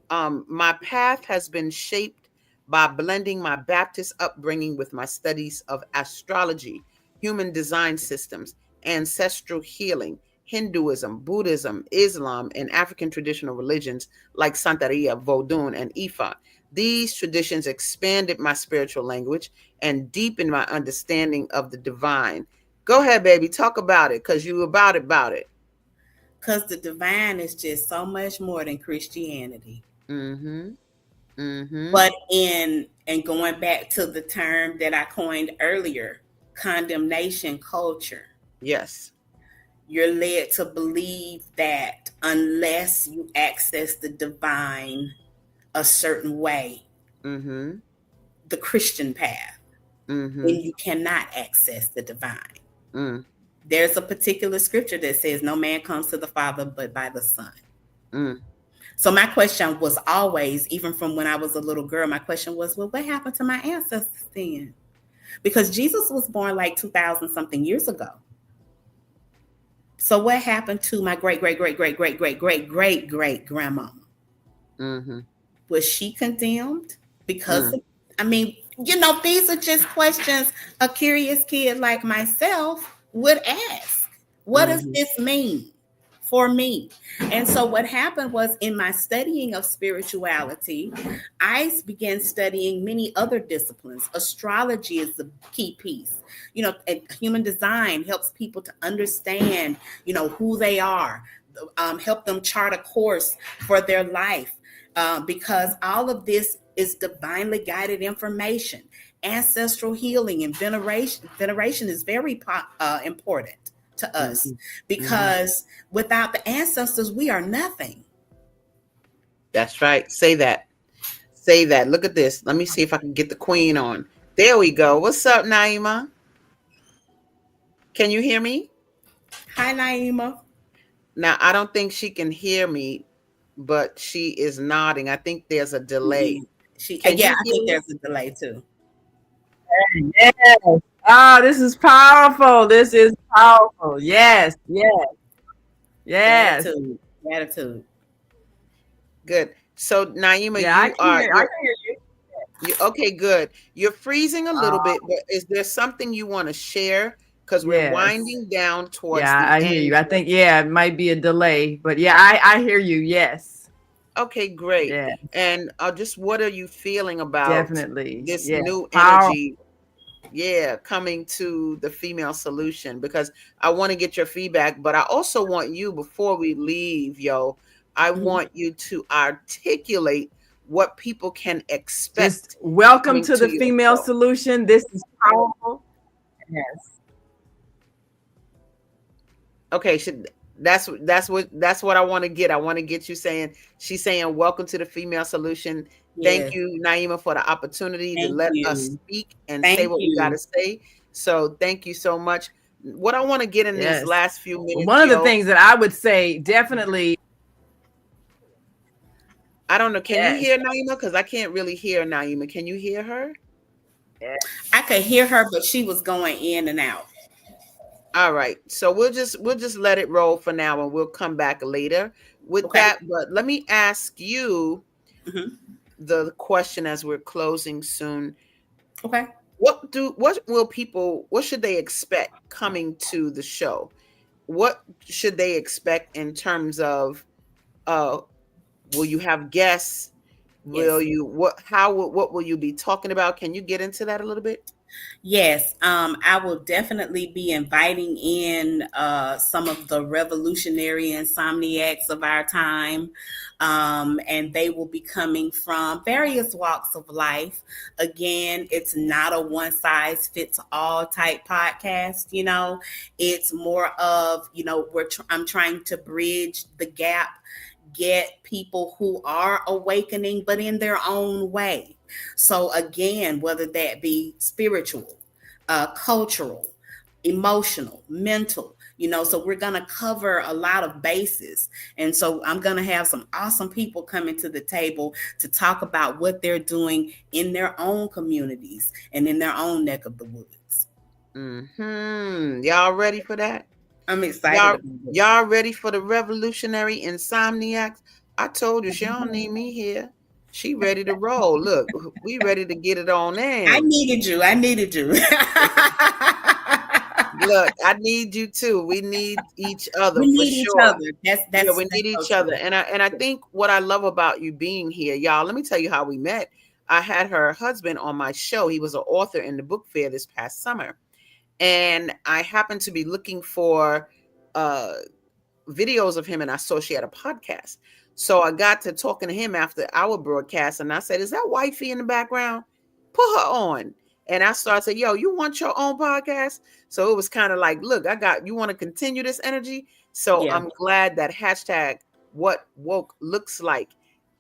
A: my path has been shaped by blending my Baptist upbringing with my studies of astrology, human design systems, ancestral healing, Hinduism, Buddhism, Islam, and African traditional religions like Santeria, Vodun, and Ifa. These traditions expanded my spiritual language and deepened my understanding of the divine. Go ahead, baby. Talk about it, because you about it.
C: Because the divine is just so much more than Christianity.
A: Mm-hmm. Mm-hmm.
C: But and going back to the term that I coined earlier, condemnation culture.
A: Yes.
C: You're led to believe that unless you access the divine a certain way,
A: mm-hmm.
C: the Christian path,
A: mm-hmm.
C: then you cannot access the divine.
A: Mm.
C: There's a particular scripture that says no man comes to the Father but by the Son.
A: Mm.
C: So my question was always, even from when I was a little girl, my question was, well, what happened to my ancestors then? Because Jesus was born like 2,000 something years ago. So what happened to my great grandmama?
A: Mm-hmm.
C: Was she condemned? Because these are just questions a curious kid like myself would ask. What does this mean for me? And so what happened was, in my studying of spirituality, I began studying many other disciplines. Astrology is the key piece. And human design helps people to understand, who they are, help them chart a course for their life, because all of this is divinely guided information. Ancestral healing and veneration is very important to us, because without the ancestors, we are nothing.
A: That's right. Say that. Look at this. Let me see if I can get the queen on. There we go. What's up, Naima? Can you hear me?
C: Hi, Naima.
A: Now, I don't think she can hear me, but she is nodding. I think there's a delay.
C: I think there's a delay too.
F: Yes. This is powerful. Yes.
C: Gratitude.
A: Good. So, Naima,
F: I can hear you.
A: Okay, good. You're freezing a little bit, but is there something you want to share? Because we're winding down towards the end.
F: I hear you. I think, it might be a delay, but I hear you. Yes.
A: Okay, great.
F: Yeah.
A: And just what are you feeling about
F: definitely
A: this new energy? Coming to the female solution, because I want to get your feedback, but I also want you, before we leave, I want you to articulate what people can expect.
F: Just welcome to the female solution. This is powerful. Yes.
A: Okay, that's what I want to get. I want to get you saying, she's saying, welcome to the female solution. Thank you, Naima, for the opportunity to let us speak and say what we got to say. So thank you so much. What I want to get in these last few minutes.
F: One of the things that I would say, definitely.
A: I don't know. Can you hear Naima? Because I can't really hear Naima. Can you hear her?
C: I could hear her, but she was going in and out.
A: All right. So we'll just let it roll for now, and we'll come back later with that. But let me ask you the question as we're closing soon.
C: Okay.
A: What should they expect coming to the show? What should they expect in terms of will you have guests? Will you what will you be talking about? Can you get into that a little bit?
C: Yes, I will definitely be inviting in some of the revolutionary insomniacs of our time, and they will be coming from various walks of life. Again, it's not a one size fits all type podcast. It's more of I'm trying to bridge the gap, get people who are awakening, but in their own way. So again, whether that be spiritual, cultural, emotional, mental, so we're going to cover a lot of bases. And so I'm going to have some awesome people coming to the table to talk about what they're doing in their own communities and in their own neck of the woods.
A: Y'all ready for that?
C: I'm excited.
A: Y'all ready for the Revolutionary Insomniacs? I told you she don't need me here. She ready to roll. Look, we ready to get it on in.
C: I needed you.
A: Look, I need you too. We need each other.
C: We need each other.
A: We need each other. And I think what I love about you being here, y'all, let me tell you how we met. I had her husband on my show. He was an author in the book fair this past summer. And I happened to be looking for videos of him, and I saw she had a podcast. So I got to talking to him after our broadcast, and I said, "Is that wifey in the background? Put her on." And I started saying, "Yo, you want your own podcast?" So it was kind of like, "Look, you want to continue this energy?" So yeah. I'm glad that hashtag what woke looks like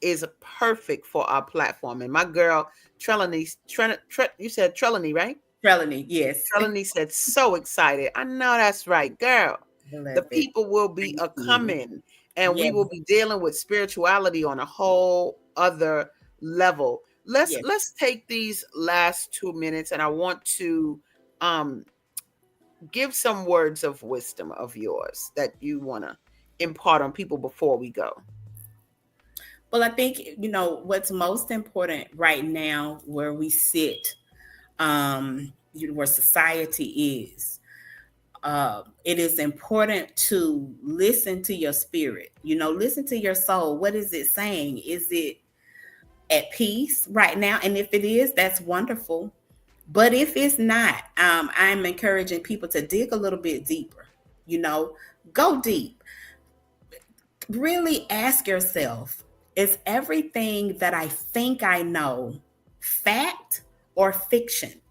A: is perfect for our platform. And my girl, Trelawney, you said Trelawney, right?
C: Trelawney, yes.
A: Trelawney said, "So excited." I know that's right, girl. The people will be coming, and we will be dealing with spirituality on a whole other level. Let's take these last 2 minutes, and I want to give some words of wisdom of yours that you want to impart on people before we go.
C: Well, I think what's most important right now, where we sit, where society is. It is important to listen to your spirit, listen to your soul. What is it saying? Is it at peace right now? And if it is, that's wonderful. But if it's not, I'm encouraging people to dig a little bit deeper, go deep. Really ask yourself, is everything that I think I know fact or fiction?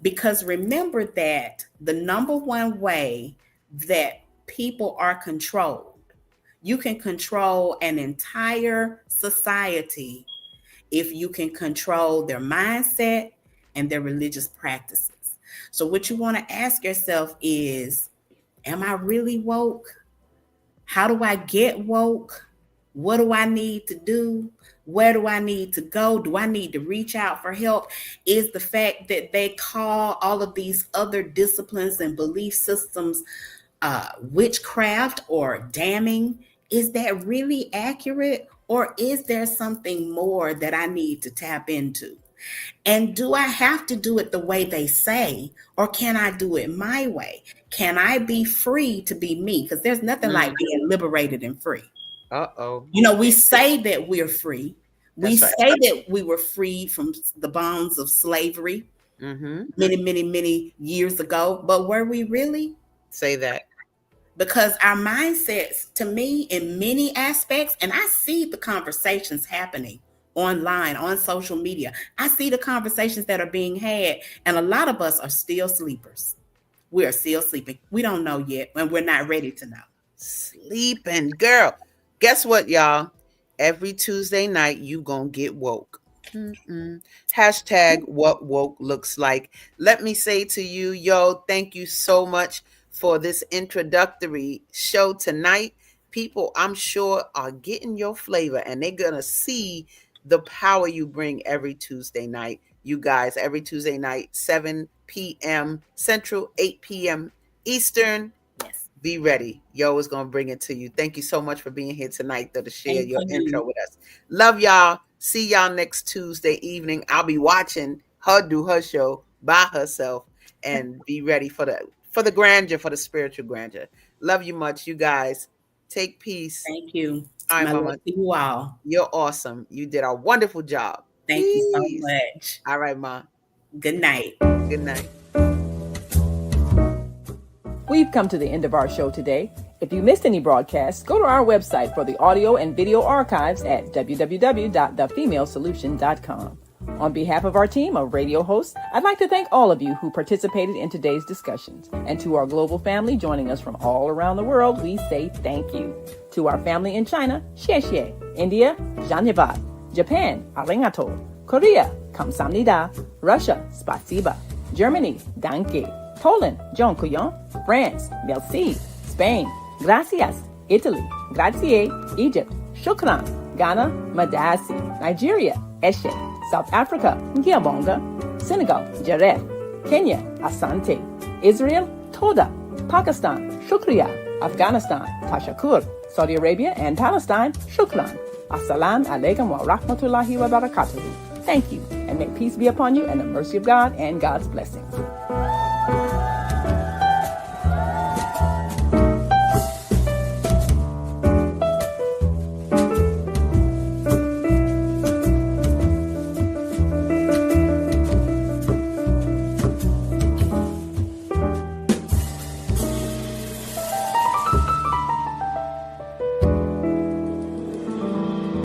C: Because remember that the number one way that people are controlled, you can control an entire society if you can control their mindset and their religious practices. So what you want to ask yourself is, am I really woke? How do I get woke? What do I need to do? Where do I need to go? Do I need to reach out for help? Is the fact that they call all of these other disciplines and belief systems witchcraft or damning, is that really accurate? Or is there something more that I need to tap into? And do I have to do it the way they say, or can I do it my way? Can I be free to be me? Because there's nothing like being liberated and free.
A: Uh-oh.
C: We say that we're free. We say that we were freed from the bonds of slavery many, many, many years ago. But were we really?
A: Say that.
C: Because our mindsets, to me, in many aspects, and I see the conversations happening online, on social media. I see the conversations that are being had, and a lot of us are still sleepers. We are still sleeping. We don't know yet, and we're not ready to know.
A: Sleeping, girl. Guess what, y'all? Every Tuesday night, you gonna get woke. Hashtag what woke looks like. Let me say to you, yo, thank you so much for this introductory show tonight. People, I'm sure, are getting your flavor, and they're gonna see the power you bring every Tuesday night. You guys, every Tuesday night, 7 p.m. Central, 8 p.m. Eastern.
C: Yes.
A: Be ready. Yo is going to bring it to you. Thank you so much for being here tonight, though, to share your intro with us. Love y'all. See y'all next Tuesday evening. I'll be watching her do her show by herself, and be ready for the grandeur, for the spiritual grandeur. Love you much, you guys. Take peace.
C: Thank you.
A: All right,
C: My
A: Mama.
C: love to you all.
A: You're awesome. You did a wonderful job.
C: Thank you so much.
A: All right, Ma.
C: Good night.
A: Good night.
B: We've come to the end of our show today. If you missed any broadcasts, go to our website for the audio and video archives at www.thefemalesolution.com. On behalf of our team of radio hosts, I'd like to thank all of you who participated in today's discussions. And to our global family joining us from all around the world, we say thank you. To our family in China, xie xie. India, Dhanyavad. Japan, arigato. Korea, kamsamnida. Russia, spasiba. Germany, danke. Poland, dziękuję. France, merci. Spain, gracias. Italy, grazie. Egypt, shukran. Ghana, madasi. Nigeria, eshe. South Africa, ngiyabonga. Senegal, jareh. Kenya, asante. Israel, toda. Pakistan, shukriya. Afghanistan, tashakur. Saudi Arabia and Palestine, shukran. Assalamu alaikum wa rahmatullahi wa barakatuhu. Thank you, and may peace be upon you and the mercy of God and God's blessings.